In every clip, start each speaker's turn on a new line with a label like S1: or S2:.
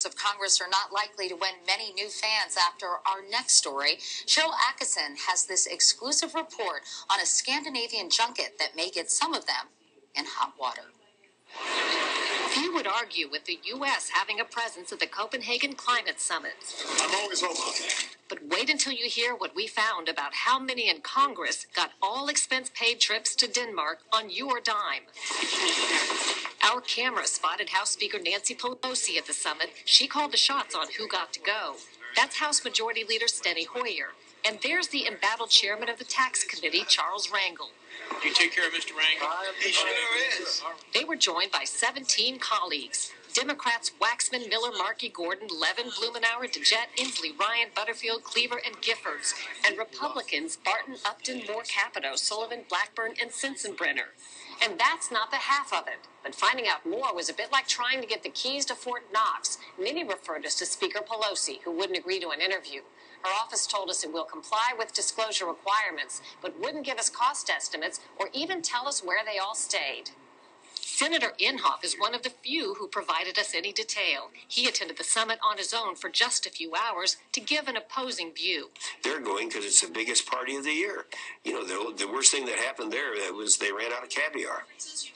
S1: Of Congress are not likely to win many new fans after our next story. Cheryl Atkinson has this exclusive report on a Scandinavian junket that may get some of them in hot water.
S2: Few would argue with the U.S. having a presence at the Copenhagen Climate Summit.
S3: I'm always open.
S2: But wait until you hear what we found about how many in Congress got all expense-paid trips to Denmark on your dime. Our camera spotted House Speaker Nancy Pelosi at the summit. She called the shots on who got to go. That's House Majority Leader Steny Hoyer. And there's the embattled chairman of the Tax Committee, Charles Rangel.
S3: You take care of Mr. Rangel? He sure is.
S2: They were joined by 17 colleagues. Democrats Waxman, Miller, Markey, Gordon, Levin, Blumenauer, DeJette, Inslee, Ryan, Butterfield, Cleaver, and Giffords. And Republicans Barton, Upton, Moore, Capito, Sullivan, Blackburn, and Sensenbrenner. And that's not the half of it. But finding out more was a bit like trying to get the keys to Fort Knox. Many referred us to Speaker Pelosi, who wouldn't agree to an interview. Her office told us it will comply with disclosure requirements, but wouldn't give us cost estimates or even tell us where they all stayed. Senator Inhofe is one of the few who provided us any detail. He attended the summit on his own for just a few hours to give an opposing view.
S4: They're going because it's the biggest party of the year. You know, the worst thing that happened there was they ran out of caviar.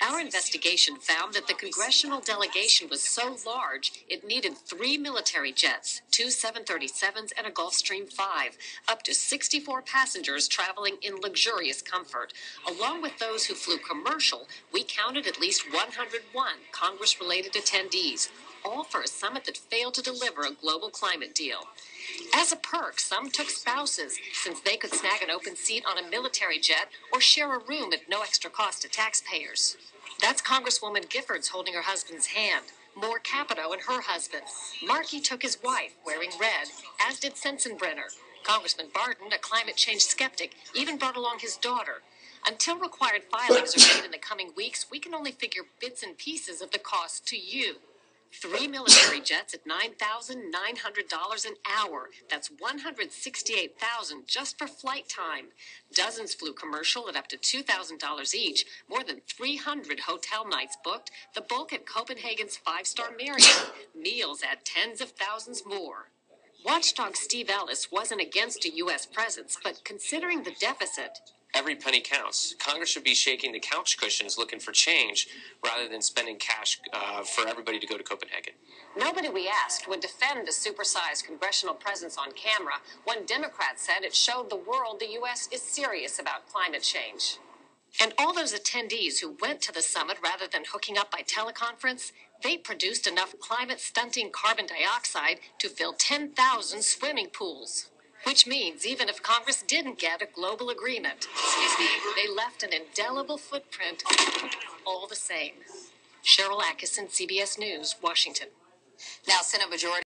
S2: Our investigation found that the congressional delegation was so large, it needed 3 military jets, 2 737s, and a Gulfstream 5, up to 64 passengers traveling in luxurious comfort. Along with those who flew commercial, we counted at least 101 Congress-related attendees, all for a summit that failed to deliver a global climate deal. As a perk, some took spouses, since they could snag an open seat on a military jet or share a room at no extra cost to taxpayers. That's Congresswoman Giffords holding her husband's hand, Moore Capito and her husband. Markey took his wife, wearing red, as did Sensenbrenner. Congressman Barton, a climate change skeptic, even brought along his daughter. Until required filings are made in the coming weeks, we can only figure bits and pieces of the cost to you. 3 military jets at $9,900 an hour. That's $168,000 just for flight time. Dozens flew commercial at up to $2,000 each. More than 300 hotel nights booked. The bulk at Copenhagen's 5-star Marriott. Meals add tens of thousands more. Watchdog Steve Ellis wasn't against a U.S. presence, but considering the deficit,
S5: every penny counts. Congress should be shaking the couch cushions looking for change rather than spending cash for everybody to go to Copenhagen.
S2: Nobody we asked would defend the supersized congressional presence on camera when Democrats said it showed the world the U.S. is serious about climate change. And all those attendees who went to the summit rather than hooking up by teleconference, they produced enough climate-stunting carbon dioxide to fill 10,000 swimming pools. Which means even if Congress didn't get a global agreement, they left an indelible footprint all the same. Cheryl Atkinson, CBS News, Washington.
S1: Now, Senate Majority